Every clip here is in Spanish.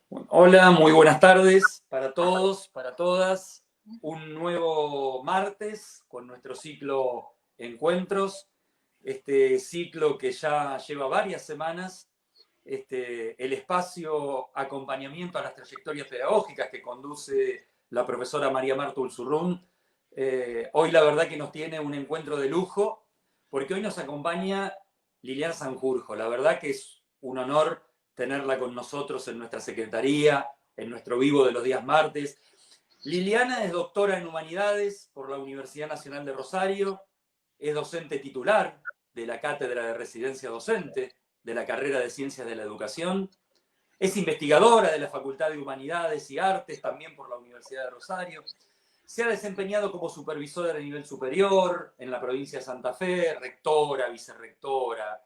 Bueno, hola, muy buenas tardes para todos, para todas. Un nuevo martes con nuestro ciclo Encuentros, este ciclo que ya lleva varias semanas, el espacio acompañamiento a las trayectorias pedagógicas que conduce la profesora María Marta Ulzurrún. Hoy la verdad que nos tiene un encuentro de lujo, porque hoy nos acompaña Liliana Sanjurjo. La verdad que es un honor tenerla con nosotros en nuestra secretaría, en nuestro vivo de los días martes. Liliana es doctora en Humanidades por la Universidad Nacional de Rosario, es docente titular de la Cátedra de Residencia Docente de la carrera de Ciencias de la Educación, es investigadora de la Facultad de Humanidades y Artes, también por la Universidad de Rosario. Se ha desempeñado como supervisora de nivel superior en la provincia de Santa Fe, rectora, vicerrectora,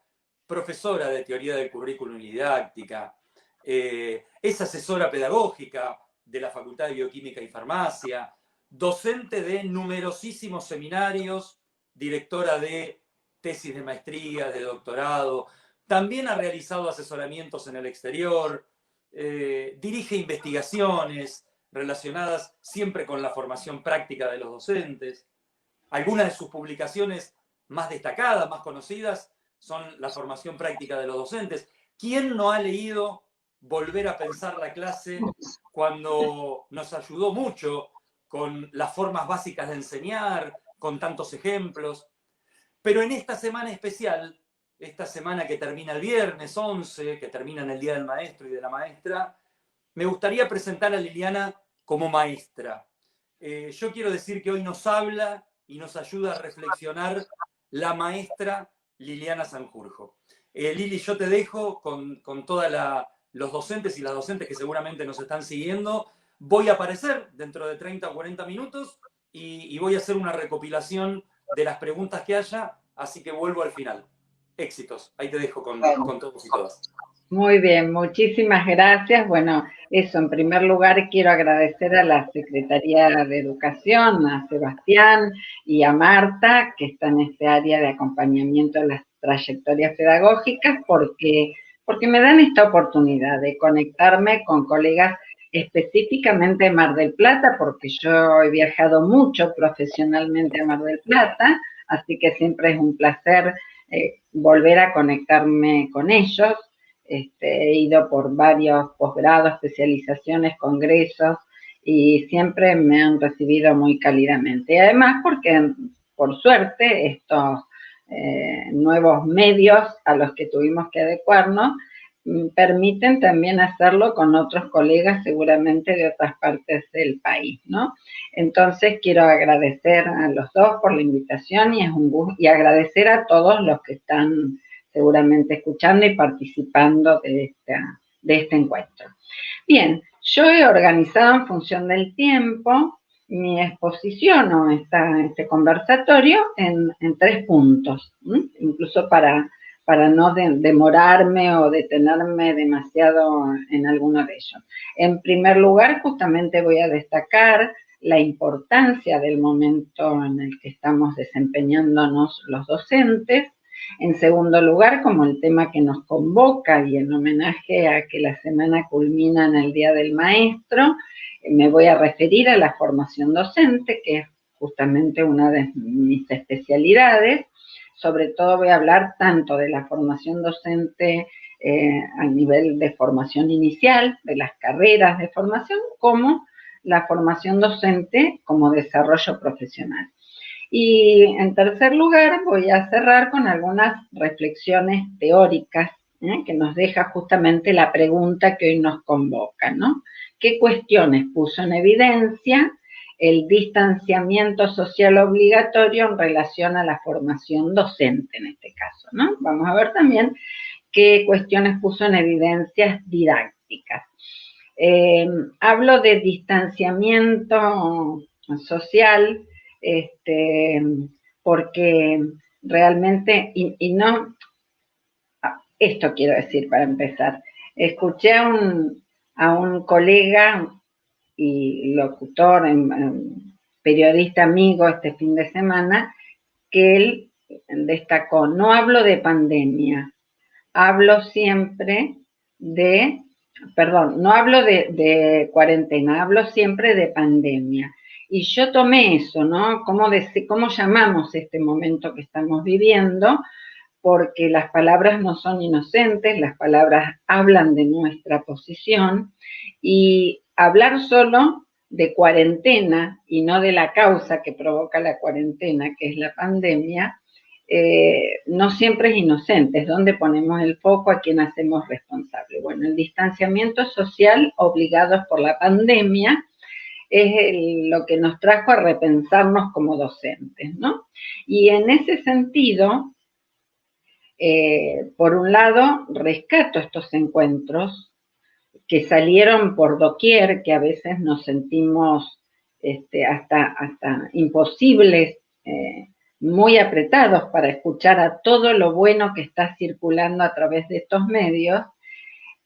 profesora de teoría del currículum y didáctica, es asesora pedagógica de la Facultad de Bioquímica y Farmacia, docente de numerosísimos seminarios, directora de tesis de maestría, de doctorado, también ha realizado asesoramientos en el exterior, dirige investigaciones relacionadas siempre con la formación práctica de los docentes. Algunas de sus publicaciones más destacadas, más conocidas, son la formación práctica de los docentes. ¿Quién no ha leído Volver a pensar la clase cuando nos ayudó mucho con las formas básicas de enseñar, con tantos ejemplos? Pero en esta semana especial, esta semana que termina el viernes 11, que termina en el Día del Maestro y de la Maestra, me gustaría presentar a Liliana como maestra. Yo quiero decir que hoy nos habla y nos ayuda a reflexionar la maestra Liliana Sanjurjo. Lili, yo te dejo con todos los docentes y las docentes que seguramente nos están siguiendo. Voy a aparecer dentro de 30 o 40 minutos y voy a hacer una recopilación de las preguntas que haya, así que vuelvo al final. Éxitos. Ahí te dejo con todos y todas. Muy bien, muchísimas gracias. Bueno, eso, en primer lugar quiero agradecer a la Secretaría de Educación, a Sebastián y a Marta, que están en este área de acompañamiento a las trayectorias pedagógicas, porque me dan esta oportunidad de conectarme con colegas específicamente de Mar del Plata, porque yo he viajado mucho profesionalmente a Mar del Plata, así que siempre es un placer volver a conectarme con ellos. He ido por varios posgrados, especializaciones, congresos y siempre me han recibido muy cálidamente. Y además porque, por suerte, estos nuevos medios a los que tuvimos que adecuarnos permiten también hacerlo con otros colegas seguramente de otras partes del país, ¿no? Entonces quiero agradecer a los dos por la invitación y es un gusto, y agradecer a todos los que están seguramente escuchando y participando de este encuentro. Bien, yo he organizado en función del tiempo mi exposición o este conversatorio en 3 puntos, incluso para no demorarme o detenerme demasiado en alguno de ellos. En primer lugar, justamente voy a destacar la importancia del momento en el que estamos desempeñándonos los docentes. En segundo lugar, como el tema que nos convoca y en homenaje a que la semana culmina en el Día del Maestro, me voy a referir a la formación docente, que es justamente una de mis especialidades. Sobre todo voy a hablar tanto de la formación docente a nivel de formación inicial, de las carreras de formación, como la formación docente como desarrollo profesional. Y en tercer lugar, voy a cerrar con algunas reflexiones teóricas que nos deja justamente la pregunta que hoy nos convoca, ¿no? ¿Qué cuestiones puso en evidencia el distanciamiento social obligatorio en relación a la formación docente en este caso, ¿no? Vamos a ver también qué cuestiones puso en evidencia didácticas. Hablo de distanciamiento social, porque realmente, y no, esto quiero decir para empezar, escuché a un colega y locutor, periodista amigo este fin de semana, que él destacó, no hablo de pandemia, hablo siempre de perdón, no hablo de cuarentena, hablo siempre de pandemia. Y yo tomé eso, ¿no? ¿Cómo llamamos este momento que estamos viviendo? Porque las palabras no son inocentes, las palabras hablan de nuestra posición, y hablar solo de cuarentena y no de la causa que provoca la cuarentena, que es la pandemia, no siempre es inocente, es donde ponemos el foco, a quien hacemos responsable. Bueno, el distanciamiento social obligados por la pandemia es lo que nos trajo a repensarnos como docentes, ¿no? Y en ese sentido, por un lado, rescato estos encuentros que salieron por doquier, que a veces nos sentimos hasta imposibles, muy apretados para escuchar a todo lo bueno que está circulando a través de estos medios,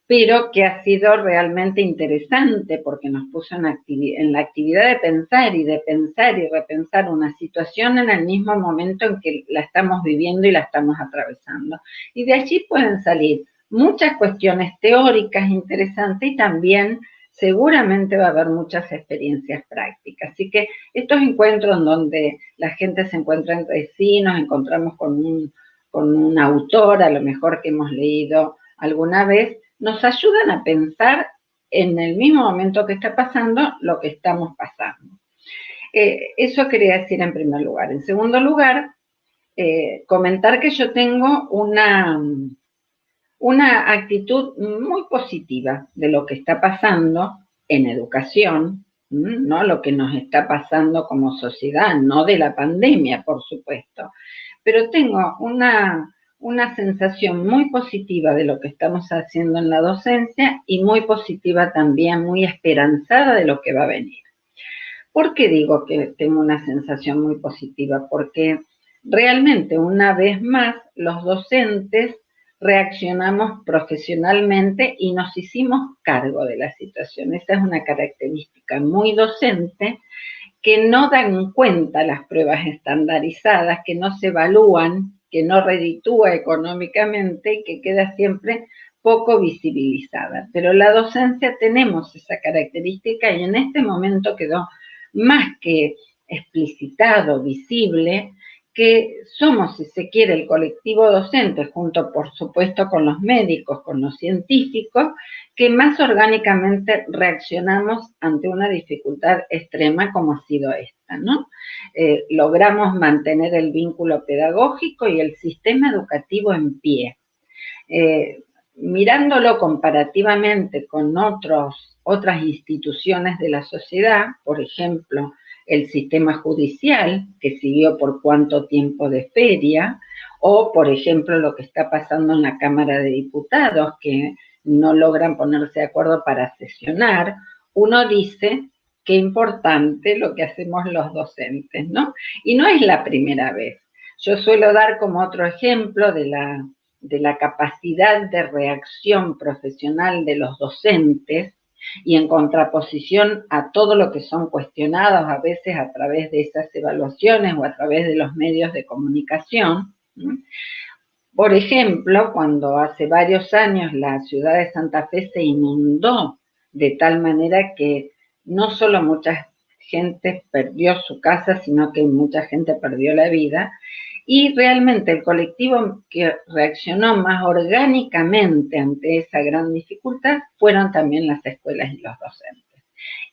pero que ha sido realmente interesante porque nos puso en la actividad de pensar y repensar una situación en el mismo momento en que la estamos viviendo y la estamos atravesando. Y de allí pueden salir muchas cuestiones teóricas interesantes y también seguramente va a haber muchas experiencias prácticas. Así que estos encuentros en donde la gente se encuentra entre sí, nos encontramos con un autor, a lo mejor que hemos leído alguna vez, nos ayudan a pensar en el mismo momento que está pasando lo que estamos pasando. Eso quería decir en primer lugar. En segundo lugar, comentar que yo tengo una actitud muy positiva de lo que está pasando en educación, ¿no? Lo que nos está pasando como sociedad, no de la pandemia, por supuesto, pero tengo una sensación muy positiva de lo que estamos haciendo en la docencia y muy positiva también, muy esperanzada de lo que va a venir. ¿Por qué digo que tengo una sensación muy positiva? Porque realmente, una vez más, los docentes reaccionamos profesionalmente y nos hicimos cargo de la situación. Esa es una característica muy docente, que no dan cuenta las pruebas estandarizadas, que no se evalúan, que no reditúa económicamente y que queda siempre poco visibilizada. Pero la docencia tenemos esa característica y en este momento quedó más que explicitado, visible, que somos, si se quiere, el colectivo docente, junto por supuesto con los médicos, con los científicos, que más orgánicamente reaccionamos ante una dificultad extrema como ha sido esta, ¿no? Logramos mantener el vínculo pedagógico y el sistema educativo en pie. Mirándolo comparativamente con otras instituciones de la sociedad, por ejemplo, el sistema judicial, que siguió por cuánto tiempo de feria, o por ejemplo lo que está pasando en la Cámara de Diputados, que no logran ponerse de acuerdo para sesionar, uno dice qué importante lo que hacemos los docentes, ¿no? Y no es la primera vez. Yo suelo dar como otro ejemplo de la capacidad de reacción profesional de los docentes, y en contraposición a todo lo que son cuestionados a veces a través de esas evaluaciones o a través de los medios de comunicación. Por ejemplo, cuando hace varios años la ciudad de Santa Fe se inundó de tal manera que no solo mucha gente perdió su casa, sino que mucha gente perdió la vida, y realmente el colectivo que reaccionó más orgánicamente ante esa gran dificultad fueron también las escuelas y los docentes.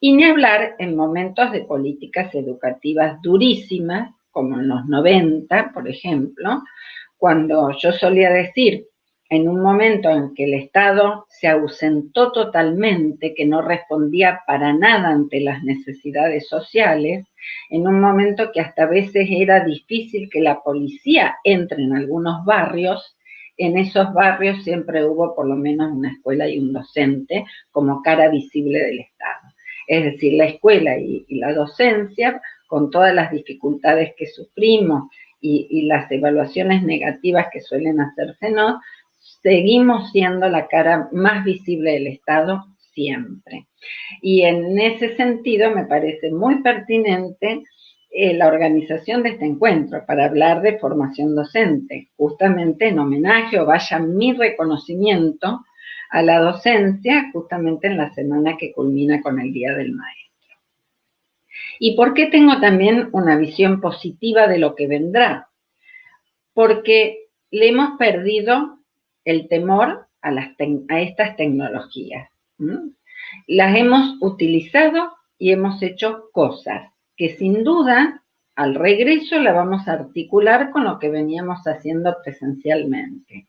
Y ni hablar en momentos de políticas educativas durísimas, como en los 90, por ejemplo, cuando yo solía decir, en un momento en que el Estado se ausentó totalmente, que no respondía para nada ante las necesidades sociales, en un momento que hasta a veces era difícil que la policía entre en algunos barrios, en esos barrios siempre hubo por lo menos una escuela y un docente como cara visible del Estado. Es decir, la escuela y la docencia, con todas las dificultades que sufrimos y las evaluaciones negativas que suelen hacérsenos, seguimos siendo la cara más visible del Estado siempre. Y en ese sentido me parece muy pertinente la organización de este encuentro para hablar de formación docente, justamente en homenaje, o vaya mi reconocimiento a la docencia justamente en la semana que culmina con el Día del Maestro. ¿Y por qué tengo también una visión positiva de lo que vendrá? Porque le hemos perdido el temor a estas tecnologías. Las hemos utilizado y hemos hecho cosas que sin duda al regreso la vamos a articular con lo que veníamos haciendo presencialmente.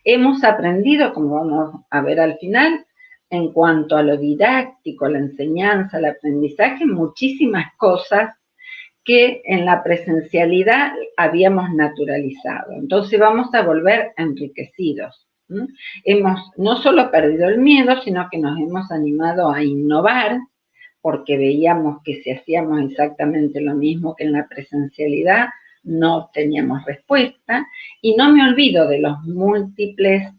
Hemos aprendido, como vamos a ver al final, en cuanto a lo didáctico, la enseñanza, el aprendizaje, muchísimas cosas que en la presencialidad habíamos naturalizado. Entonces vamos a volver enriquecidos. Hemos no solo perdido el miedo, sino que nos hemos animado a innovar, porque veíamos que si hacíamos exactamente lo mismo que en la presencialidad, no teníamos respuesta, y no me olvido de los múltiples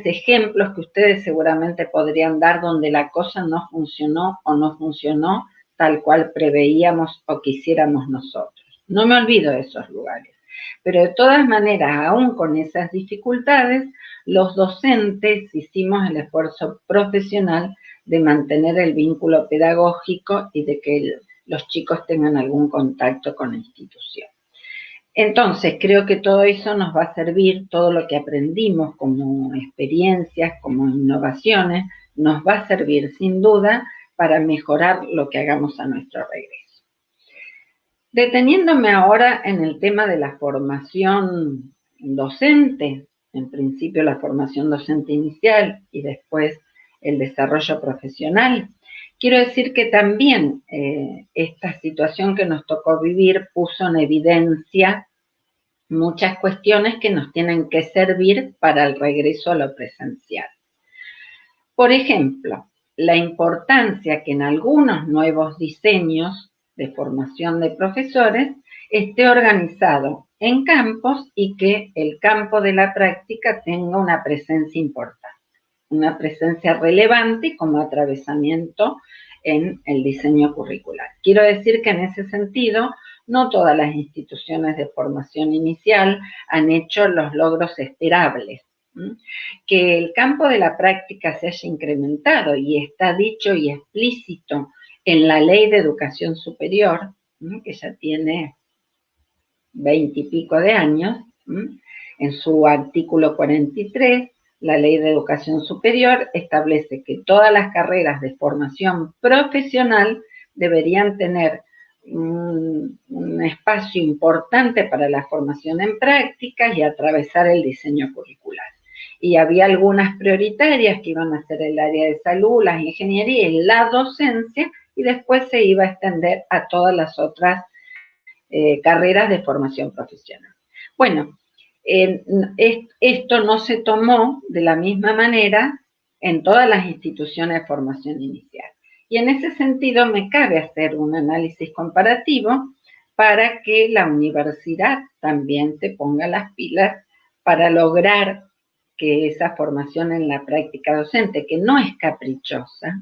ejemplos que ustedes seguramente podrían dar donde la cosa no funcionó o no funcionó tal cual preveíamos o quisiéramos nosotros. No me olvido de esos lugares. Pero de todas maneras, aún con esas dificultades, los docentes hicimos el esfuerzo profesional de mantener el vínculo pedagógico y de que los chicos tengan algún contacto con la institución. Entonces, creo que todo eso nos va a servir, todo lo que aprendimos como experiencias, como innovaciones, nos va a servir sin duda para mejorar lo que hagamos a nuestro regreso. Deteniéndome ahora en el tema de la formación docente, en principio la formación docente inicial y después el desarrollo profesional, quiero decir que también esta situación que nos tocó vivir puso en evidencia muchas cuestiones que nos tienen que servir para el regreso a lo presencial. Por ejemplo, la importancia que en algunos nuevos diseños de formación de profesores esté organizado en campos y que el campo de la práctica tenga una presencia importante, una presencia relevante como atravesamiento en el diseño curricular. Quiero decir que en ese sentido, no todas las instituciones de formación inicial han hecho los logros esperables. Que el campo de la práctica se haya incrementado y está dicho y explícito en la Ley de Educación Superior, que ya tiene 20 y pico de años, en su artículo 43, la Ley de Educación Superior establece que todas las carreras de formación profesional deberían tener un espacio importante para la formación en prácticas y atravesar el diseño curricular. Y había algunas prioritarias que iban a ser el área de salud, la ingeniería y la docencia, y después se iba a extender a todas las otras carreras de formación profesional. Bueno, esto no se tomó de la misma manera en todas las instituciones de formación inicial. Y en ese sentido me cabe hacer un análisis comparativo para que la universidad también se ponga las pilas para lograr que esa formación en la práctica docente, que no es caprichosa,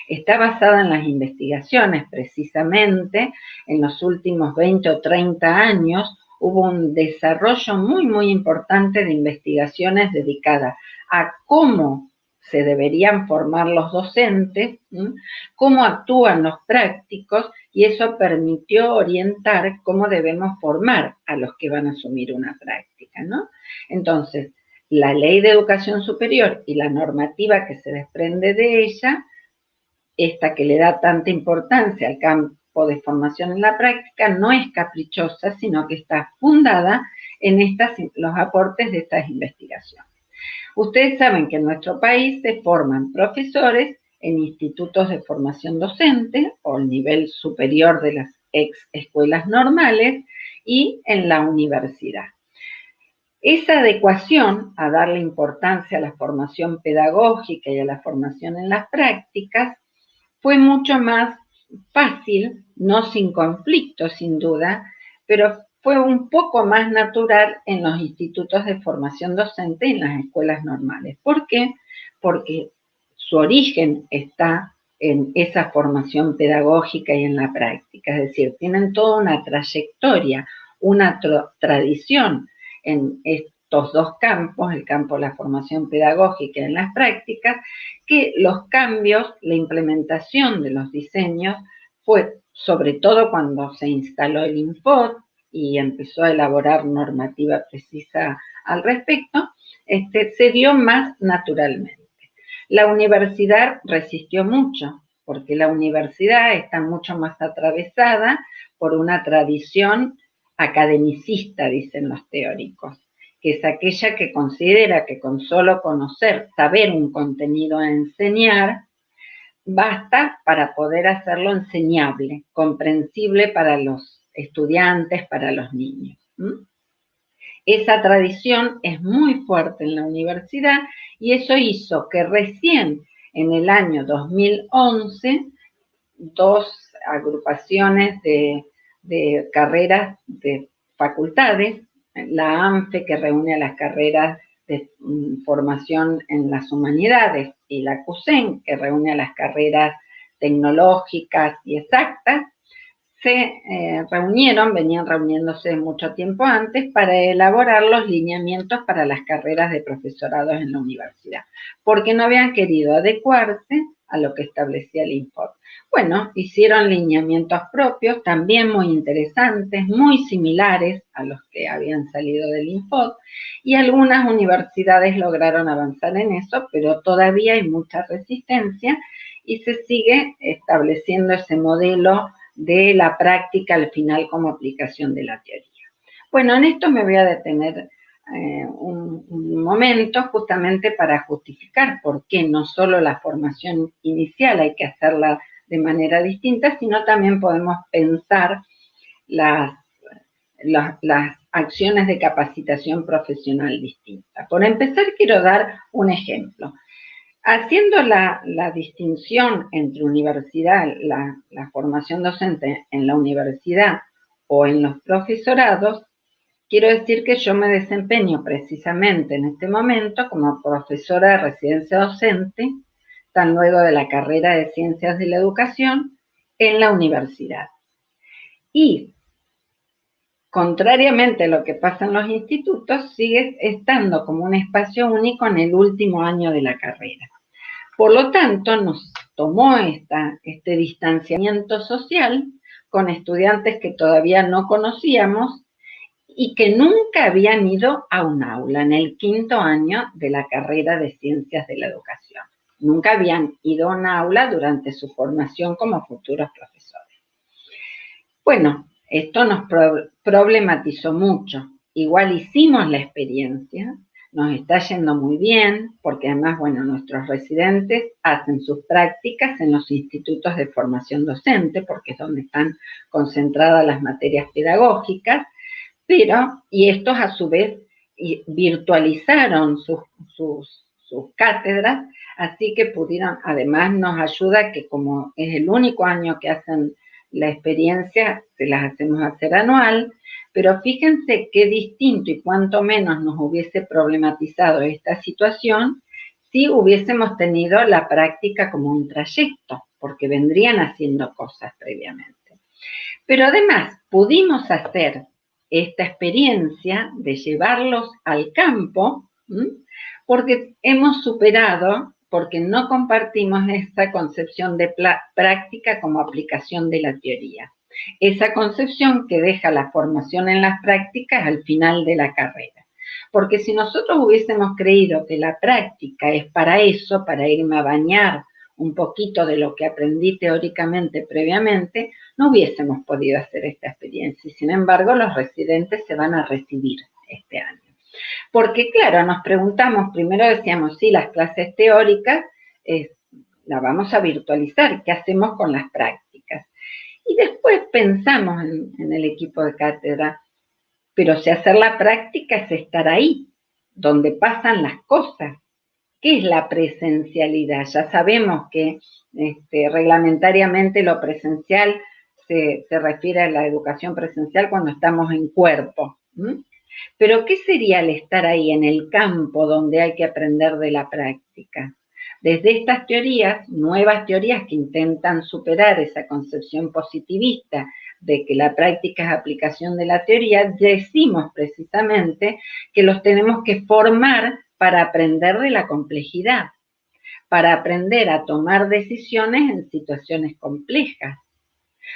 está basada en las investigaciones. Precisamente en los últimos 20 o 30 años hubo un desarrollo muy, muy importante de investigaciones dedicadas a cómo se deberían formar los docentes, cómo actúan los prácticos, y eso permitió orientar cómo debemos formar a los que van a asumir una práctica, ¿no? Entonces, la Ley de Educación Superior y la normativa que se desprende de ella, esta que le da tanta importancia al campo de formación en la práctica, no es caprichosa, sino que está fundada en los aportes de estas investigaciones. Ustedes saben que en nuestro país se forman profesores en institutos de formación docente o el nivel superior de las ex escuelas normales y en la universidad. Esa adecuación a darle importancia a la formación pedagógica y a la formación en las prácticas fue mucho más fácil, no sin conflicto sin duda, pero fue un poco más natural en los institutos de formación docente y en las escuelas normales. ¿Por qué? Porque su origen está en esa formación pedagógica y en la práctica, es decir, tienen toda una trayectoria, una tradición en estos dos campos, el campo de la formación pedagógica y en las prácticas, que los cambios, la implementación de los diseños fue sobre todo cuando se instaló el Infod y empezó a elaborar normativa precisa al respecto, se dio más naturalmente. La universidad resistió mucho, porque la universidad está mucho más atravesada por una tradición academicista, dicen los teóricos, que es aquella que considera que con solo conocer, saber un contenido a enseñar, basta para poder hacerlo enseñable, comprensible para los estudiantes, para los niños. Esa tradición es muy fuerte en la universidad y eso hizo que recién en el año 2011 dos agrupaciones de carreras de facultades, la ANFE, que reúne a las carreras de formación en las humanidades, y la CUSEN, que reúne a las carreras tecnológicas y exactas, se reunieron, venían reuniéndose mucho tiempo antes, para elaborar los lineamientos para las carreras de profesorados en la universidad, porque no habían querido adecuarse a lo que establecía el Infod. Bueno, hicieron lineamientos propios, también muy interesantes, muy similares a los que habían salido del Infod, y algunas universidades lograron avanzar en eso, pero todavía hay mucha resistencia y se sigue estableciendo ese modelo de la práctica al final como aplicación de la teoría. Bueno, en esto me voy a detener un momento justamente para justificar por qué no solo la formación inicial hay que hacerla de manera distinta, sino también podemos pensar las acciones de capacitación profesional distintas. Por empezar, quiero dar un ejemplo. Haciendo la distinción entre universidad, la formación docente en la universidad o en los profesorados, quiero decir que yo me desempeño precisamente en este momento como profesora de residencia docente, tan luego de la carrera de Ciencias de la Educación, en la universidad. Y, contrariamente a lo que pasa en los institutos, sigue estando como un espacio único en el último año de la carrera. Por lo tanto, nos tomó este distanciamiento social con estudiantes que todavía no conocíamos y que nunca habían ido a un aula en el 5º año de la carrera de Ciencias de la Educación. Nunca habían ido a un aula durante su formación como futuros profesores. Bueno, esto nos problematizó mucho. Igual hicimos la experiencia, nos está yendo muy bien, porque además, bueno, nuestros residentes hacen sus prácticas en los institutos de formación docente, porque es donde están concentradas las materias pedagógicas, y estos a su vez virtualizaron sus cátedras, así que pudieron, además nos ayuda que como es el único año que hacen la experiencia, se las hacemos hacer anual, pero fíjense qué distinto y cuánto menos nos hubiese problematizado esta situación si hubiésemos tenido la práctica como un trayecto, porque vendrían haciendo cosas previamente. Pero además pudimos hacer esta experiencia de llevarlos al campo, porque hemos superado, porque no compartimos esta concepción de práctica como aplicación de la teoría. Esa concepción que deja la formación en las prácticas al final de la carrera. Porque si nosotros hubiésemos creído que la práctica es para eso, para irme a bañar un poquito de lo que aprendí teóricamente previamente, no hubiésemos podido hacer esta experiencia. Y sin embargo, los residentes se van a recibir este año. Porque, claro, nos preguntamos, primero decíamos, sí, las clases teóricas las vamos a virtualizar, ¿qué hacemos con las prácticas? Y después pensamos en el equipo de cátedra, pero si hacer la práctica es estar ahí, donde pasan las cosas. ¿Qué es la presencialidad? Ya sabemos que reglamentariamente lo presencial se refiere a la educación presencial cuando estamos en cuerpo. Pero ¿qué sería el estar ahí en el campo donde hay que aprender de la práctica? Desde estas teorías, nuevas teorías que intentan superar esa concepción positivista de que la práctica es aplicación de la teoría, decimos precisamente que los tenemos que formar para aprender de la complejidad, para aprender a tomar decisiones en situaciones complejas,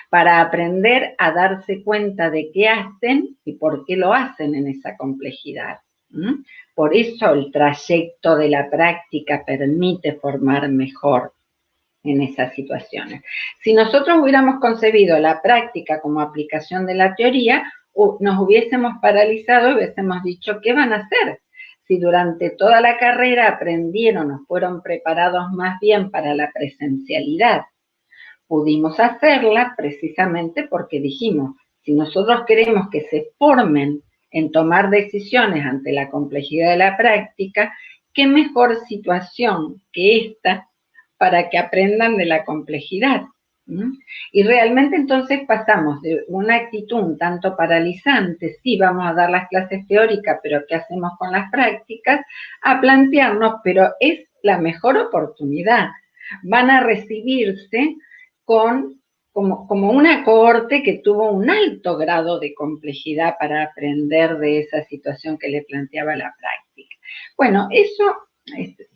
para aprender a darse cuenta de qué hacen y por qué lo hacen en esa complejidad. Por eso el trayecto de la práctica permite formar mejor en esas situaciones. Si nosotros hubiéramos concebido la práctica como aplicación de la teoría, nos hubiésemos paralizado y hubiésemos dicho, ¿qué van a hacer? Si durante toda la carrera aprendieron o fueron preparados más bien para la presencialidad, pudimos hacerla precisamente porque dijimos, si nosotros queremos que se formen en tomar decisiones ante la complejidad de la práctica, ¿qué mejor situación que esta para que aprendan de la complejidad? Y realmente entonces pasamos de una actitud un tanto paralizante, sí, vamos a dar las clases teóricas, pero ¿qué hacemos con las prácticas? A plantearnos, pero es la mejor oportunidad. Van a recibirse como una cohorte que tuvo un alto grado de complejidad para aprender de esa situación que le planteaba la práctica. Bueno, eso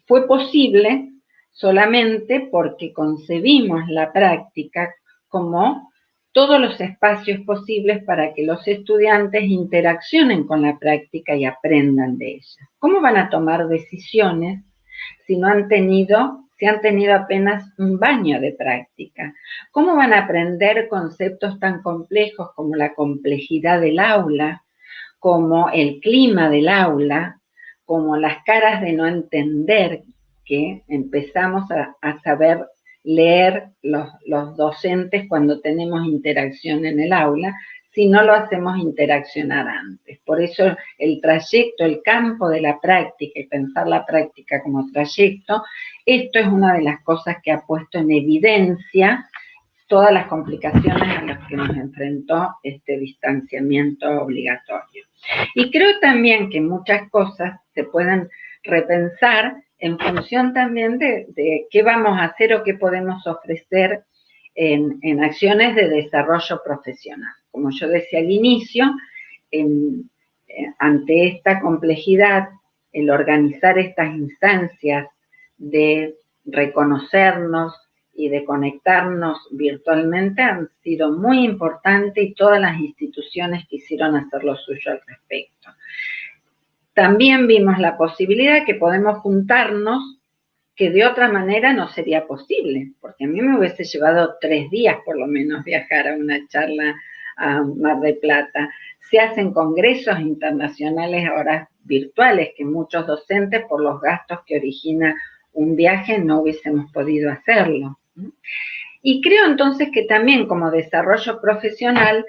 fue posible solamente porque concebimos la práctica como todos los espacios posibles para que los estudiantes interaccionen con la práctica y aprendan de ella. ¿Cómo van a tomar decisiones si han tenido apenas un baño de práctica? ¿Cómo van a aprender conceptos tan complejos como la complejidad del aula, como el clima del aula, como las caras de no entender que empezamos a saber leer los docentes cuando tenemos interacción en el aula, si no lo hacemos interaccionar antes? Por eso el trayecto, el campo de la práctica y pensar la práctica como trayecto, esto es una de las cosas que ha puesto en evidencia todas las complicaciones a las que nos enfrentó este distanciamiento obligatorio. Y creo también que muchas cosas se pueden repensar en función también de qué vamos a hacer o qué podemos ofrecer en acciones de desarrollo profesional. Como yo decía al inicio, ante esta complejidad, el organizar estas instancias de reconocernos y de conectarnos virtualmente han sido muy importantes y todas las instituciones quisieron hacer lo suyo al respecto. También vimos la posibilidad que podemos juntarnos, que de otra manera no sería posible, porque a mí me hubiese llevado 3 días por lo menos viajar a una charla a Mar del Plata. Se hacen congresos internacionales ahora virtuales que muchos docentes, por los gastos que origina un viaje, no hubiésemos podido hacerlo. Y creo entonces que también como desarrollo profesional,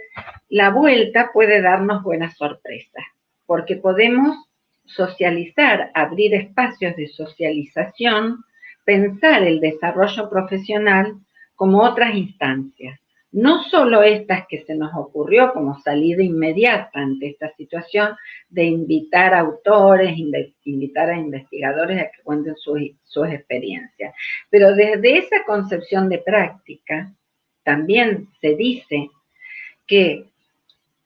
la vuelta puede darnos buenas sorpresas, porque podemos socializar, abrir espacios de socialización, pensar el desarrollo profesional como otras instancias. No solo estas que se nos ocurrió como salida inmediata ante esta situación de invitar a autores, invitar a investigadores a que cuenten sus experiencias, pero desde esa concepción de práctica también se dice que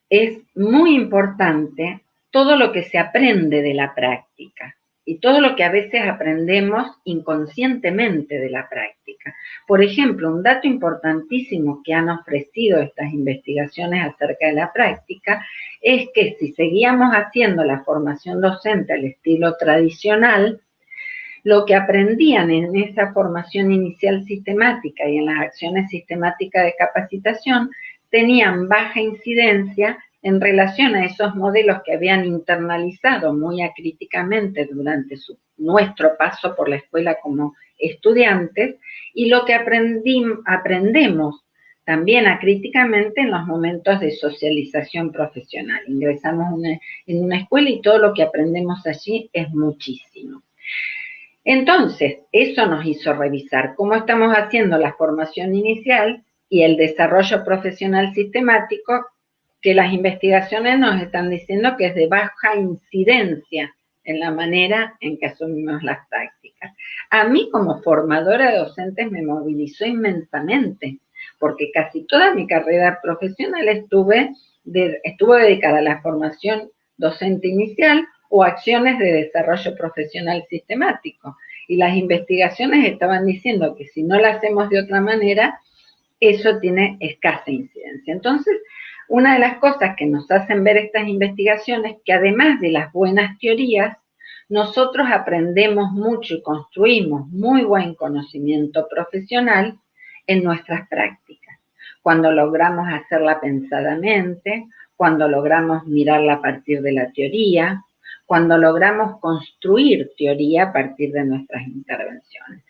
es muy importante todo lo que se aprende de la práctica y todo lo que a veces aprendemos inconscientemente de la práctica. Por ejemplo, un dato importantísimo que han ofrecido estas investigaciones acerca de la práctica es que si seguíamos haciendo la formación docente al estilo tradicional, lo que aprendían en esa formación inicial sistemática y en las acciones sistemáticas de capacitación tenían baja incidencia en relación a esos modelos que habían internalizado muy acríticamente durante nuestro paso por la escuela como estudiantes, y lo que aprendemos también acríticamente en los momentos de socialización profesional. Ingresamos en una escuela y todo lo que aprendemos allí es muchísimo. Entonces, eso nos hizo revisar cómo estamos haciendo la formación inicial y el desarrollo profesional sistemático, que las investigaciones nos están diciendo que es de baja incidencia en la manera en que asumimos las prácticas. A mí como formadora de docentes me movilizó inmensamente, porque casi toda mi carrera profesional estuvo dedicada a la formación docente inicial o acciones de desarrollo profesional sistemático. Y las investigaciones estaban diciendo que si no la hacemos de otra manera, eso tiene escasa incidencia. Entonces, una de las cosas que nos hacen ver estas investigaciones, que además de las buenas teorías, nosotros aprendemos mucho y construimos muy buen conocimiento profesional en nuestras prácticas. Cuando logramos hacerla pensadamente, cuando logramos mirarla a partir de la teoría, cuando logramos construir teoría a partir de nuestras intervenciones.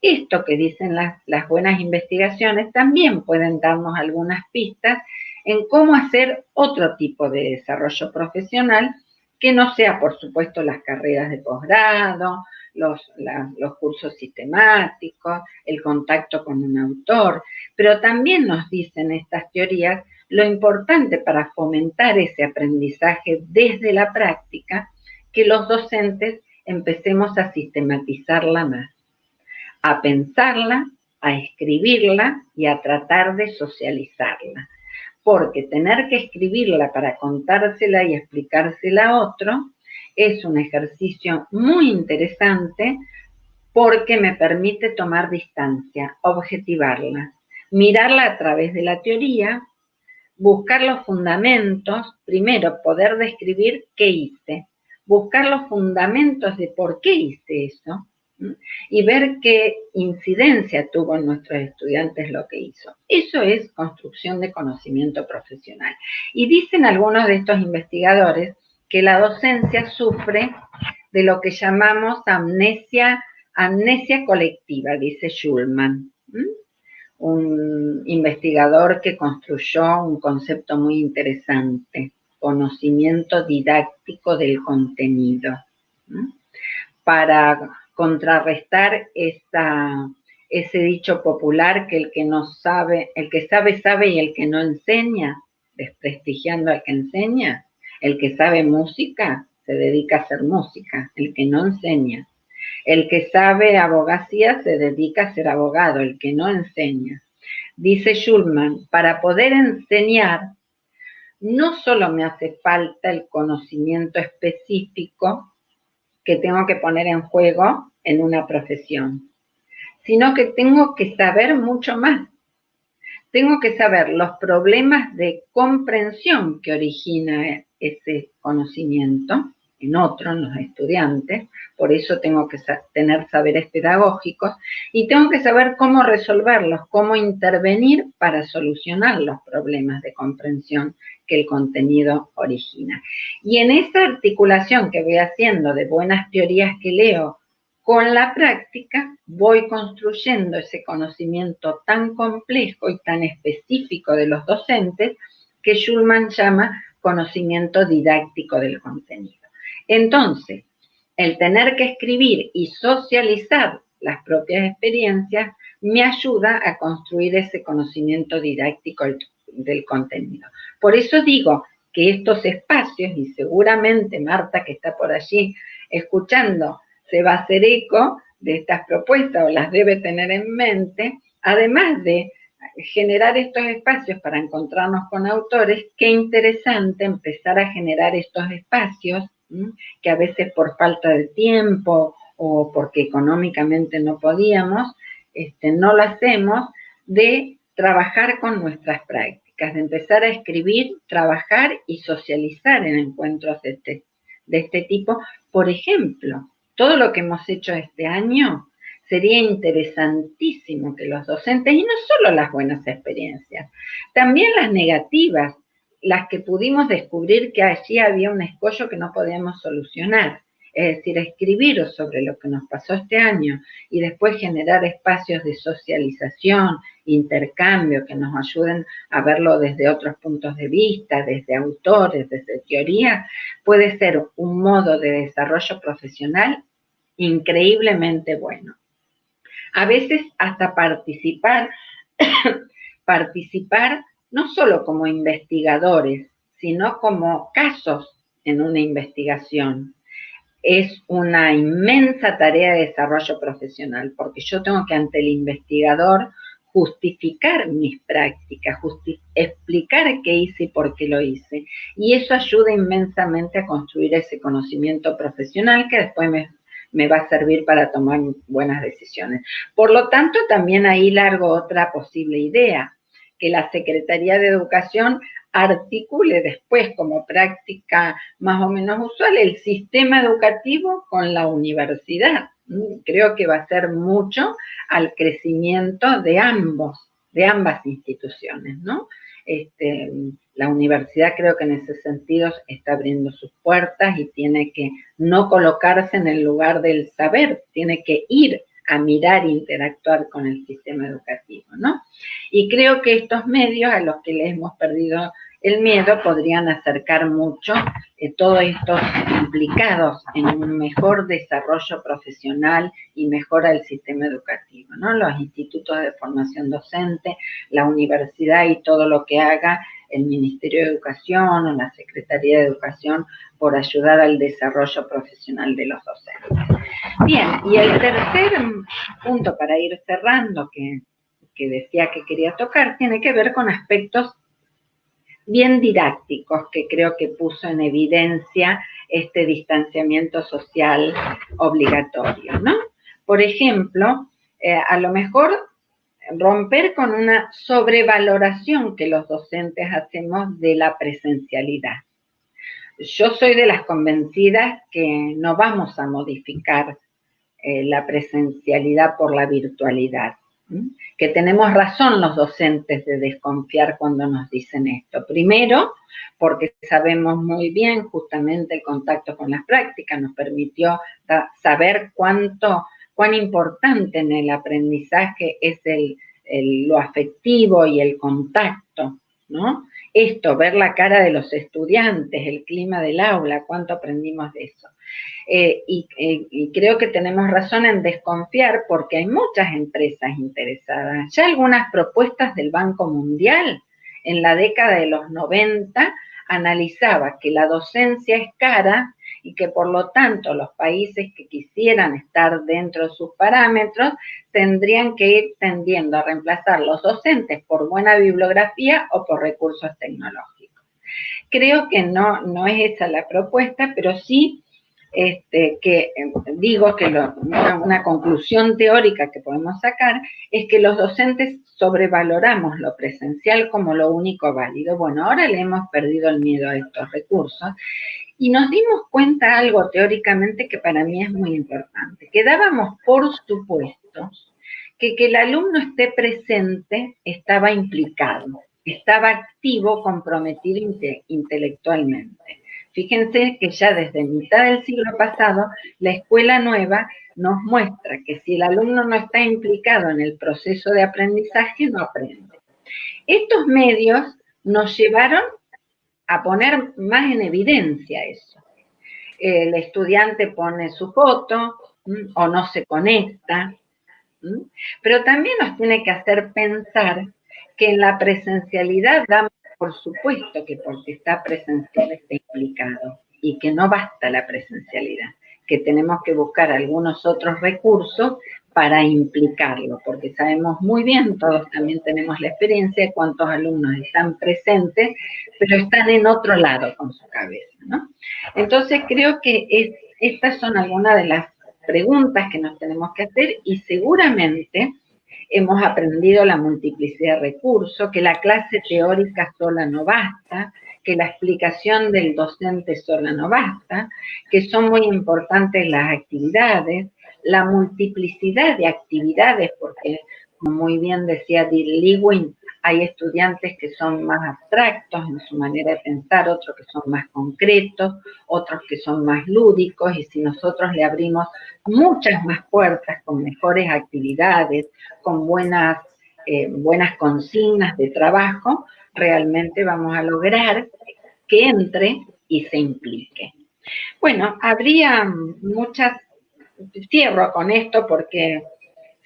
Esto que dicen las buenas investigaciones también pueden darnos algunas pistas en cómo hacer otro tipo de desarrollo profesional que no sea, por supuesto, las carreras de posgrado, los cursos sistemáticos, el contacto con un autor, pero también nos dicen estas teorías lo importante para fomentar ese aprendizaje desde la práctica, que los docentes empecemos a sistematizarla más, a pensarla, a escribirla y a tratar de socializarla. Porque tener que escribirla para contársela y explicársela a otro es un ejercicio muy interesante porque me permite tomar distancia, objetivarla, mirarla a través de la teoría, buscar los fundamentos, primero poder describir qué hice, buscar los fundamentos de por qué hice eso, y ver qué incidencia tuvo en nuestros estudiantes lo que hizo. Eso es construcción de conocimiento profesional. Y dicen algunos de estos investigadores que la docencia sufre de lo que llamamos amnesia colectiva, dice Schulman, un investigador que construyó un concepto muy interesante, conocimiento didáctico del contenido, para contrarrestar ese dicho popular que el que no sabe, el que sabe, sabe y el que no enseña, desprestigiando al que enseña. El que sabe música se dedica a hacer música, el que no enseña. El que sabe abogacía se dedica a ser abogado, el que no enseña. Dice Schulman, para poder enseñar, no solo me hace falta el conocimiento específico que tengo que poner en juego en una profesión, sino que tengo que saber mucho más. Tengo que saber los problemas de comprensión que origina ese conocimiento en otros, en los estudiantes, por eso tengo que tener saberes pedagógicos y tengo que saber cómo resolverlos, cómo intervenir para solucionar los problemas de comprensión que el contenido origina. Y en esa articulación que voy haciendo de buenas teorías que leo con la práctica, voy construyendo ese conocimiento tan complejo y tan específico de los docentes que Schulman llama conocimiento didáctico del contenido. Entonces, el tener que escribir y socializar las propias experiencias me ayuda a construir ese conocimiento didáctico del contenido. Por eso digo que estos espacios, y seguramente Marta, que está por allí escuchando, se va a hacer eco de estas propuestas o las debe tener en mente, además de generar estos espacios para encontrarnos con autores, qué interesante empezar a generar estos espacios que a veces por falta de tiempo o porque económicamente no podíamos, no lo hacemos, de trabajar con nuestras prácticas, de empezar a escribir, trabajar y socializar en encuentros de este tipo. Por ejemplo, todo lo que hemos hecho este año, sería interesantísimo que los docentes, y no solo las buenas experiencias, también las negativas, las que pudimos descubrir que allí había un escollo que no podíamos solucionar, es decir, escribir sobre lo que nos pasó este año y después generar espacios de socialización, intercambio, que nos ayuden a verlo desde otros puntos de vista, desde autores, desde teoría, puede ser un modo de desarrollo profesional increíblemente bueno. A veces hasta participar no solo como investigadores, sino como casos en una investigación. Es una inmensa tarea de desarrollo profesional, porque yo tengo que ante el investigador justificar mis prácticas, explicar qué hice y por qué lo hice. Y eso ayuda inmensamente a construir ese conocimiento profesional que después me va a servir para tomar buenas decisiones. Por lo tanto, también ahí largo otra posible idea, que la Secretaría de Educación articule después como práctica más o menos usual el sistema educativo con la universidad. Creo que va a ser mucho al crecimiento de ambas instituciones, ¿no? La universidad creo que en ese sentido está abriendo sus puertas y tiene que no colocarse en el lugar del saber, tiene que ir a mirar e interactuar con el sistema educativo, ¿no? Y creo que estos medios a los que les hemos perdido el miedo podrían acercar mucho todos estos implicados en un mejor desarrollo profesional y mejora del sistema educativo, ¿no? Los institutos de formación docente, la universidad y todo lo que haga el Ministerio de Educación o la Secretaría de Educación por ayudar al desarrollo profesional de los docentes. Bien, y el tercer punto para ir cerrando que decía que quería tocar tiene que ver con aspectos bien didácticos que creo que puso en evidencia este distanciamiento social obligatorio, ¿no? Por ejemplo, a lo mejor romper con una sobrevaloración que los docentes hacemos de la presencialidad. Yo soy de las convencidas que no vamos a modificar la presencialidad por la virtualidad. Que tenemos razón los docentes de desconfiar cuando nos dicen esto. Primero, porque sabemos muy bien, justamente el contacto con las prácticas nos permitió saber cuán importante en el aprendizaje es lo afectivo y el contacto, ¿no? Esto, ver la cara de los estudiantes, el clima del aula, cuánto aprendimos de eso. Y creo que tenemos razón en desconfiar porque hay muchas empresas interesadas. Ya algunas propuestas del Banco Mundial en la década de los 90 analizaba que la docencia es cara y que por lo tanto los países que quisieran estar dentro de sus parámetros tendrían que ir tendiendo a reemplazar los docentes por buena bibliografía o por recursos tecnológicos. Creo que no es esa la propuesta, pero sí que digo que una conclusión teórica que podemos sacar es que los docentes sobrevaloramos lo presencial como lo único válido. Bueno, ahora le hemos perdido el miedo a estos recursos y nos dimos cuenta algo teóricamente que para mí es muy importante, que dábamos por supuesto que el alumno esté presente estaba implicado, estaba activo, comprometido intelectualmente. Fíjense que ya desde mitad del siglo pasado, la escuela nueva nos muestra que si el alumno no está implicado en el proceso de aprendizaje, no aprende. Estos medios nos llevaron a poner más en evidencia eso. El estudiante pone su foto o no se conecta, pero también nos tiene que hacer pensar que en la presencialidad damos por supuesto que porque está presencial está implicado y que no basta la presencialidad, que tenemos que buscar algunos otros recursos para implicarlo, porque sabemos muy bien, todos también tenemos la experiencia de cuántos alumnos están presentes, pero están en otro lado con su cabeza, ¿no? Entonces creo que estas son algunas de las preguntas que nos tenemos que hacer y seguramente hemos aprendido la multiplicidad de recursos, que la clase teórica sola no basta, que la explicación del docente sola no basta, que son muy importantes las actividades, la multiplicidad de actividades, porque como muy bien decía Dil Lewin, hay estudiantes que son más abstractos en su manera de pensar, otros que son más concretos, otros que son más lúdicos, y si nosotros le abrimos muchas más puertas con mejores actividades, con buenas consignas de trabajo, realmente vamos a lograr que entre y se implique. Bueno, habría muchas, cierro con esto porque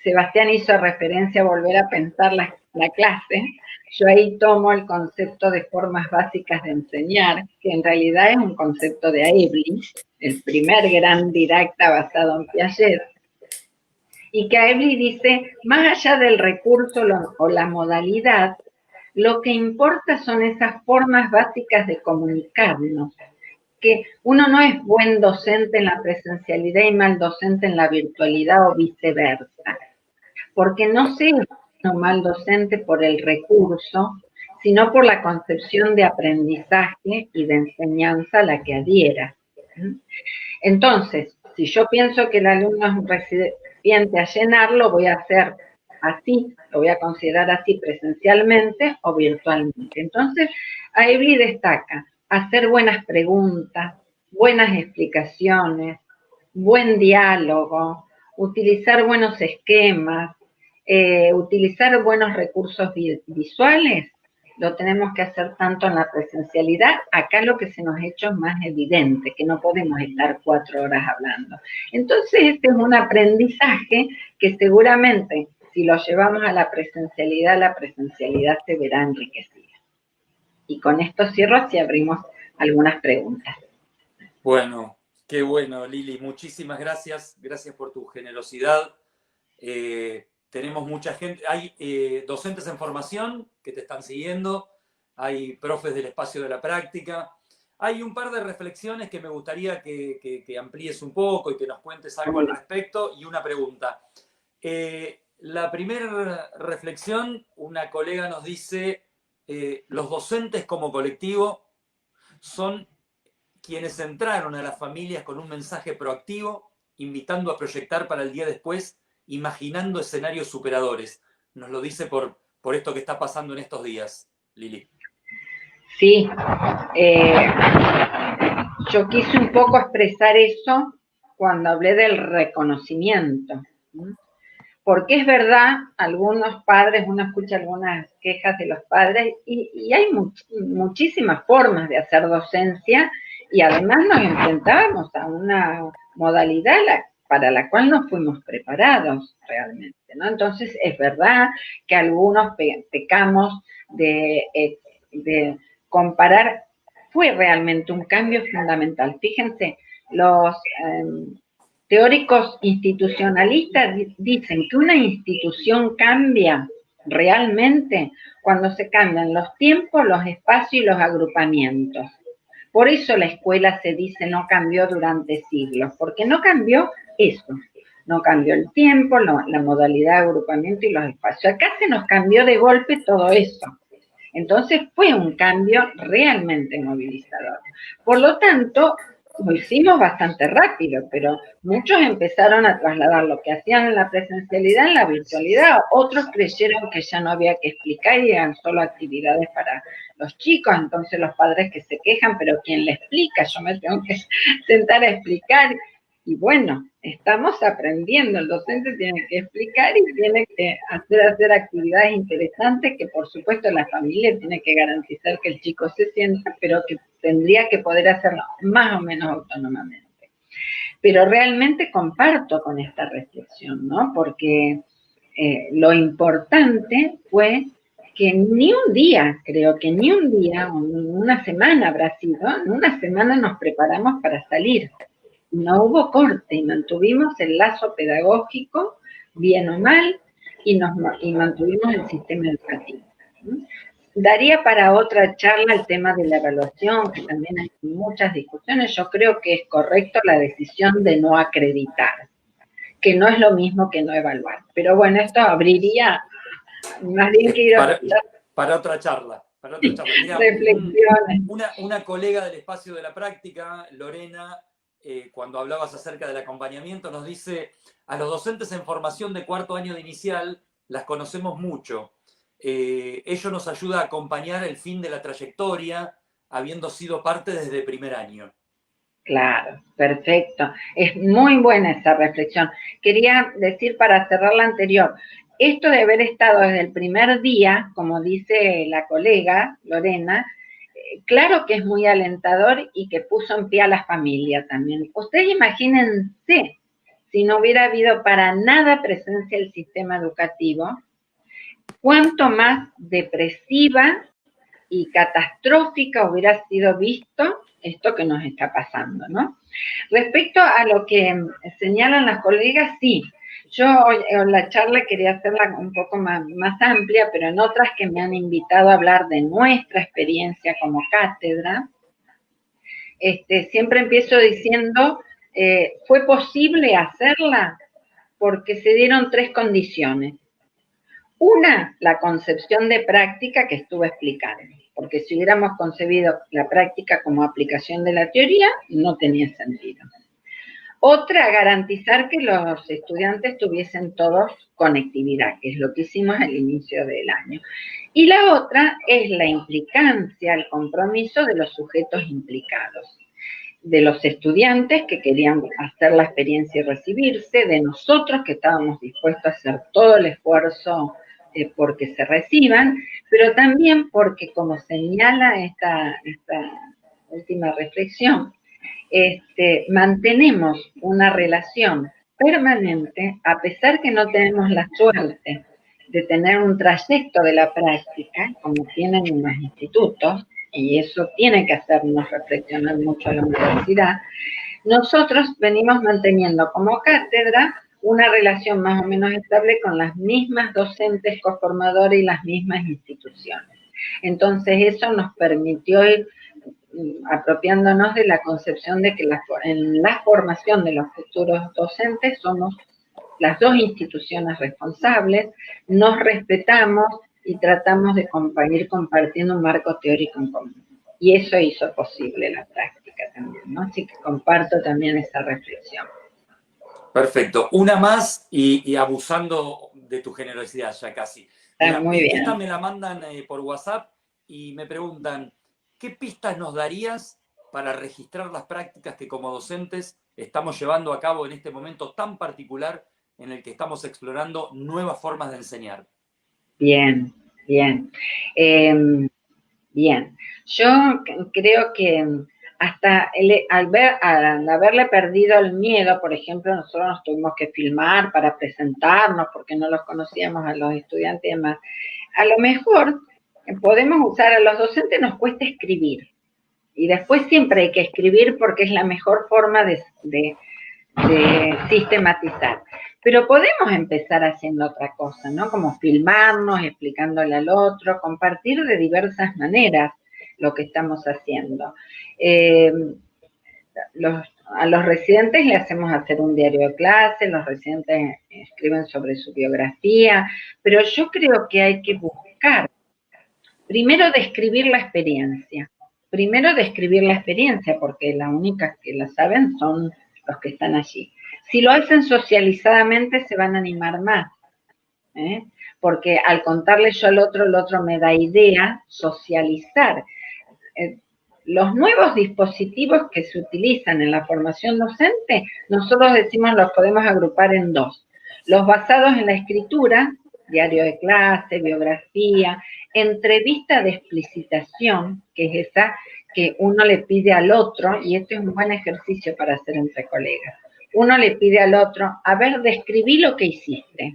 Sebastián hizo referencia a volver a pensar la clase. Yo ahí tomo el concepto de formas básicas de enseñar, que en realidad es un concepto de Aebling, el primer gran didacta basado en Piaget, y que Evely dice, más allá del recurso o la modalidad, lo que importa son esas formas básicas de comunicarnos, que uno no es buen docente en la presencialidad y mal docente en la virtualidad o viceversa, porque no se es un mal docente por el recurso, sino por la concepción de aprendizaje y de enseñanza a la que adhiera. Entonces, si yo pienso que el alumno es un recipiente a llenarlo, voy a hacer así, lo voy a considerar así presencialmente o virtualmente. Entonces, Evely destaca hacer buenas preguntas, buenas explicaciones, buen diálogo, utilizar buenos esquemas, utilizar buenos recursos visuales. Lo tenemos que hacer tanto en la presencialidad. Acá lo que se nos ha hecho es más evidente, que no podemos estar 4 horas hablando. Entonces, este es un aprendizaje que seguramente, si lo llevamos a la presencialidad se verá enriquecida. Y con esto cierro, si abrimos algunas preguntas. Bueno, qué bueno, Lili. Muchísimas gracias. Gracias por tu generosidad. Tenemos mucha gente, hay docentes en formación que te están siguiendo, hay profes del espacio de la práctica, hay un par de reflexiones que me gustaría que amplíes un poco y que nos cuentes algo al respecto, y una pregunta. La primera reflexión, una colega nos dice, los docentes como colectivo son quienes entraron a las familias con un mensaje proactivo, invitando a proyectar para el día después, imaginando escenarios superadores. Nos lo dice por esto que está pasando en estos días, Lili. Sí, yo quise un poco expresar eso cuando hablé del reconocimiento, porque es verdad, algunos padres, uno escucha algunas quejas de los padres y hay muchísimas formas de hacer docencia, y además nos enfrentábamos a una modalidad para la cual no fuimos preparados realmente, ¿no? Entonces es verdad que algunos pecamos de comparar. Fue realmente un cambio fundamental. Fíjense, los teóricos institucionalistas dicen que una institución cambia realmente cuando se cambian los tiempos, los espacios y los agrupamientos. Por eso la escuela se dice no cambió durante siglos, porque no cambió eso. No cambió el tiempo, la modalidad de agrupamiento y los espacios. Acá se nos cambió de golpe todo eso. Entonces fue un cambio realmente movilizador. Por lo tanto, lo hicimos bastante rápido, pero muchos empezaron a trasladar lo que hacían en la presencialidad en la virtualidad. Otros creyeron que ya no había que explicar y eran solo actividades para los chicos. Entonces los padres que se quejan, pero ¿quién le explica? Yo me tengo que sentar a explicar. Y bueno, estamos aprendiendo, el docente tiene que explicar y tiene que hacer actividades interesantes que por supuesto la familia tiene que garantizar que el chico se sienta, pero que tendría que poder hacerlo más o menos autónomamente. Pero realmente comparto con esta reflexión, ¿no? Porque lo importante fue que ni un día, creo que ni un día, una semana habrá sido, en una semana nos preparamos para salir. No hubo corte y mantuvimos el lazo pedagógico, bien o mal, y mantuvimos el sistema educativo. Daría para otra charla el tema de la evaluación, que también hay muchas discusiones. Yo creo que es correcto la decisión de no acreditar, que no es lo mismo que no evaluar. Pero bueno, esto abriría más bien que ir para otra charla. Para otra charla. Mira, reflexiones. Una colega del espacio de la práctica, Lorena, cuando hablabas acerca del acompañamiento, nos dice, a los docentes en formación de 4º año de inicial las conocemos mucho. Ello nos ayuda a acompañar el fin de la trayectoria, habiendo sido parte desde el primer año. Claro, perfecto. Es muy buena esa reflexión. Quería decir para cerrar la anterior, esto de haber estado desde el primer día, como dice la colega Lorena, claro que es muy alentador y que puso en pie a la familia también. Ustedes imagínense, si no hubiera habido para nada presencia del sistema educativo, cuánto más depresiva y catastrófica hubiera sido visto esto que nos está pasando, ¿no? Respecto a lo que señalan las colegas, sí, Yo hoy en la charla quería hacerla un poco más amplia, pero en otras que me han invitado a hablar de nuestra experiencia como cátedra, siempre empiezo diciendo, fue posible hacerla porque se dieron 3 condiciones. Una, la concepción de práctica que estuve explicando, porque si hubiéramos concebido la práctica como aplicación de la teoría, no tenía sentido. Otra, garantizar que los estudiantes tuviesen todos conectividad, que es lo que hicimos al inicio del año. Y la otra es la implicancia, el compromiso de los sujetos implicados, de los estudiantes que querían hacer la experiencia y recibirse, de nosotros que estábamos dispuestos a hacer todo el esfuerzo porque se reciban, pero también porque, como señala esta última reflexión, mantenemos una relación permanente, a pesar que no tenemos la suerte de tener un trayecto de la práctica, como tienen en los institutos, y eso tiene que hacernos reflexionar mucho a la universidad. Nosotros venimos manteniendo como cátedra una relación más o menos estable con las mismas docentes coformadoras y las mismas instituciones. Entonces eso nos permitió ir apropiándonos de la concepción de que en la formación de los futuros docentes somos las 2 instituciones responsables, nos respetamos y tratamos de ir compartiendo un marco teórico en común. Y eso hizo posible la práctica también, ¿no? Así que comparto también esa reflexión. Perfecto. Una más y abusando de tu generosidad ya casi. Mira, muy bien. Esta me la mandan por WhatsApp y me preguntan, ¿qué pistas nos darías para registrar las prácticas que como docentes estamos llevando a cabo en este momento tan particular en el que estamos explorando nuevas formas de enseñar? Bien, bien. Bien. Yo creo que hasta al haberle perdido el miedo, por ejemplo, nosotros nos tuvimos que filmar para presentarnos porque no los conocíamos a los estudiantes y demás. A lo mejor podemos usar, a los docentes nos cuesta escribir, y después siempre hay que escribir porque es la mejor forma de sistematizar. Pero podemos empezar haciendo otra cosa, ¿no? Como filmarnos, explicándole al otro, compartir de diversas maneras lo que estamos haciendo. A los residentes le hacemos hacer un diario de clase, los residentes escriben sobre su biografía, pero yo creo que hay que buscar, primero describir la experiencia, porque las únicas que la saben son los que están allí. Si lo hacen socializadamente se van a animar más, porque al contarle yo al otro, el otro me da idea, socializar. Los nuevos dispositivos que se utilizan en la formación docente, nosotros decimos los podemos agrupar en 2. Los basados en la escritura, diario de clase, biografía, entrevista de explicitación, que es esa que uno le pide al otro, y este es un buen ejercicio para hacer entre colegas. Uno le pide al otro, a ver, describí lo que hiciste.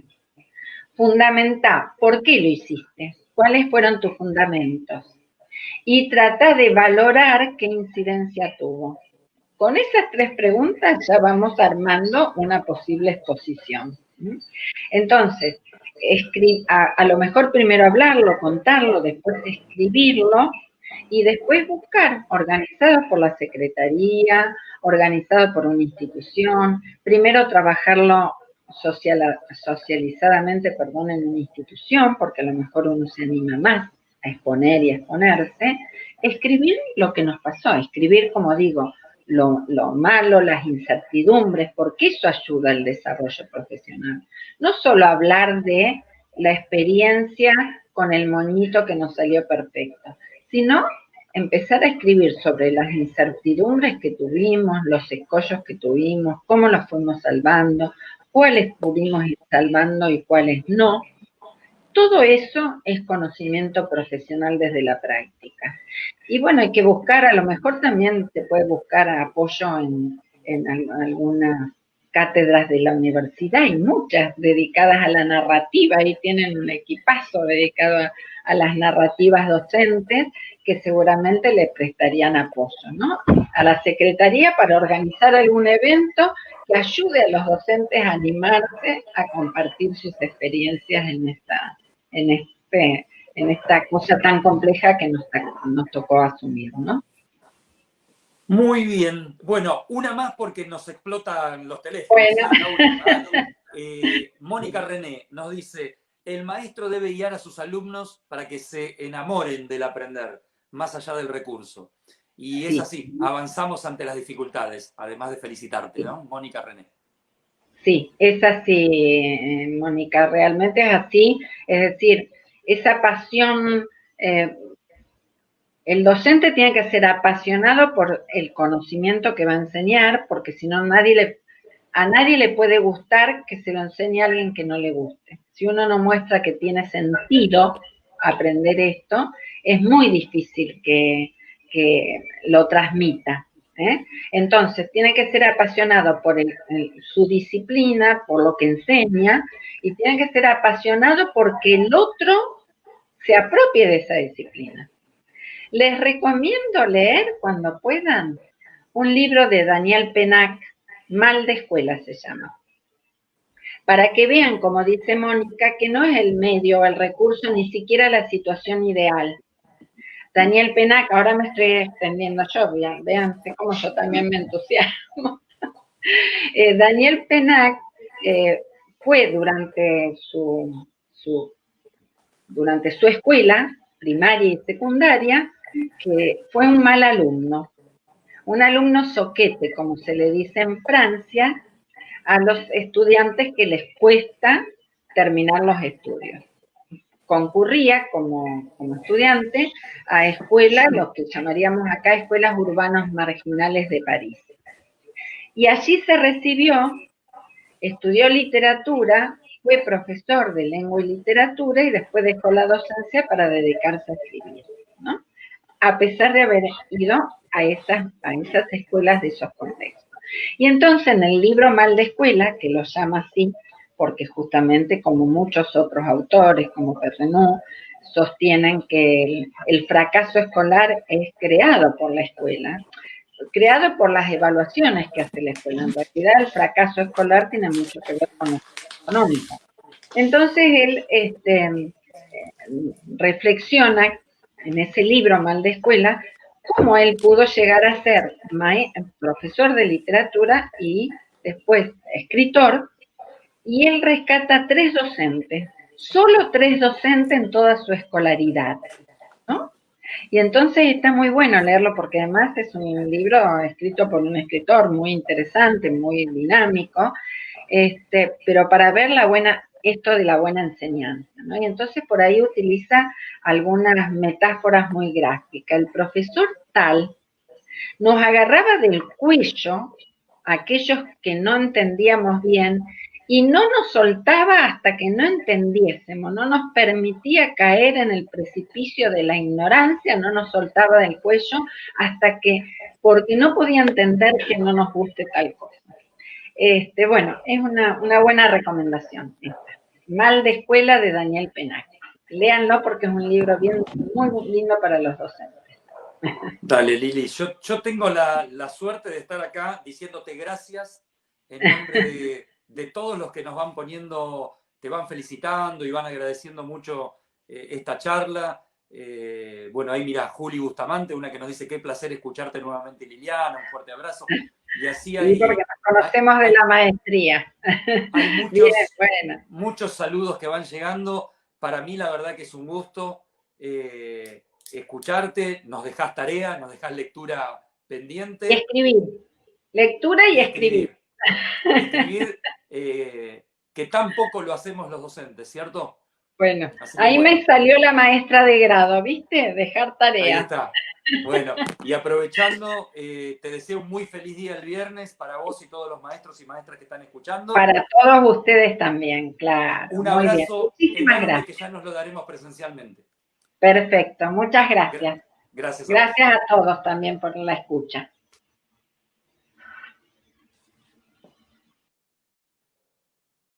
Fundamenta, ¿por qué lo hiciste? ¿Cuáles fueron tus fundamentos? Y trata de valorar qué incidencia tuvo. Con esas 3 preguntas ya vamos armando una posible exposición. Entonces, a lo mejor primero hablarlo, contarlo, después escribirlo y después buscar, organizado por la secretaría, organizado por una institución, primero trabajarlo socializadamente, en una institución, porque a lo mejor uno se anima más a exponer y a exponerse, escribir lo que nos pasó, escribir, como digo, lo malo, las incertidumbres, porque eso ayuda al desarrollo profesional. No solo hablar de la experiencia con el moñito que nos salió perfecto, sino empezar a escribir sobre las incertidumbres que tuvimos, los escollos que tuvimos, cómo los fuimos salvando, cuáles pudimos ir salvando y cuáles no. Todo eso es conocimiento profesional desde la práctica. Y bueno, hay que buscar, a lo mejor también se puede buscar apoyo en algunas cátedras de la universidad y muchas dedicadas a la narrativa, y tienen un equipazo dedicado a las narrativas docentes que seguramente le prestarían apoyo, ¿no? A la Secretaría para organizar algún evento que ayude a los docentes a animarse a compartir sus experiencias en esta cosa tan compleja que nos tocó asumir, ¿no? Muy bien. Bueno, una más porque nos explotan los teléfonos. Bueno. La última. Mónica René nos dice, el maestro debe guiar a sus alumnos para que se enamoren del aprender, más allá del recurso. Y es así, avanzamos ante las dificultades, además de felicitarte, ¿no? Mónica René. Sí, es así, Mónica, realmente es así. Es decir, esa pasión, el docente tiene que ser apasionado por el conocimiento que va a enseñar, porque si no a nadie le puede gustar que se lo enseñe a alguien que no le guste. Si uno no muestra que tiene sentido aprender esto, es muy difícil que lo transmita. Entonces, tiene que ser apasionado por su disciplina, por lo que enseña, y tiene que ser apasionado porque el otro se apropie de esa disciplina. Les recomiendo leer, cuando puedan, un libro de Daniel Pennac, Mal de Escuela se llama, para que vean, como dice Mónica, que no es el medio o el recurso, ni siquiera la situación ideal. Daniel Pennac, ahora me estoy extendiendo yo, vean cómo yo también me entusiasmo. Daniel Pennac fue durante durante su escuela, primaria y secundaria, que fue un mal alumno. Un alumno soquete, como se le dice en Francia, a los estudiantes que les cuesta terminar los estudios. Concurría como estudiante a escuelas, lo que llamaríamos acá escuelas urbanas marginales de París. Y allí se recibió, estudió literatura, fue profesor de lengua y literatura y después dejó la docencia para dedicarse a escribir, ¿no? A pesar de haber ido a esas escuelas de esos contextos. Y entonces en el libro Mal de Escuela, que lo llama así, porque justamente como muchos otros autores, como Perrenot, sostienen que el fracaso escolar es creado por la escuela, creado por las evaluaciones que hace la escuela. En realidad el fracaso escolar tiene mucho que ver con lo económico. Entonces él reflexiona en ese libro Mal de Escuela cómo él pudo llegar a ser profesor de literatura y después escritor, y él rescata 3 docentes, solo 3 docentes en toda su escolaridad, ¿no? Y entonces está muy bueno leerlo porque además es un libro escrito por un escritor muy interesante, muy dinámico, pero para ver esto de la buena enseñanza, ¿no? Y entonces por ahí utiliza algunas metáforas muy gráficas. El profesor tal nos agarraba del cuello a aquellos que no entendíamos bien y no nos soltaba hasta que no entendiésemos, no nos permitía caer en el precipicio de la ignorancia, no nos soltaba del cuello hasta que, porque no podía entender que no nos guste tal cosa. Bueno, es una buena recomendación esta. Mal de Escuela de Daniel Pennac. Léanlo porque es un libro muy lindo para los docentes. Dale, Lili. Yo tengo la suerte de estar acá diciéndote gracias en nombre de todos los que nos van poniendo, te van felicitando y van agradeciendo mucho esta charla. Bueno, ahí mira, Juli Bustamante, una que nos dice qué placer escucharte nuevamente, Liliana, un fuerte abrazo. Y así hay... Sí, porque nos conocemos de la maestría. Hay muchos, bien, bueno. muchos saludos que van llegando. Para mí la verdad que es un gusto escucharte, nos dejás tarea, nos dejás lectura pendiente. Y escribir. Lectura y escribir. Escribir, que tan poco lo hacemos los docentes, ¿cierto? Bueno, ahí me salió la maestra de grado, ¿viste? Dejar tarea. Ahí está. Bueno, y aprovechando, te deseo un muy feliz día el viernes para vos y todos los maestros y maestras que están escuchando. Para todos ustedes también, claro. Un abrazo enorme que ya nos lo daremos presencialmente. Perfecto, muchas gracias. Gracias. Gracias a todos también por la escucha.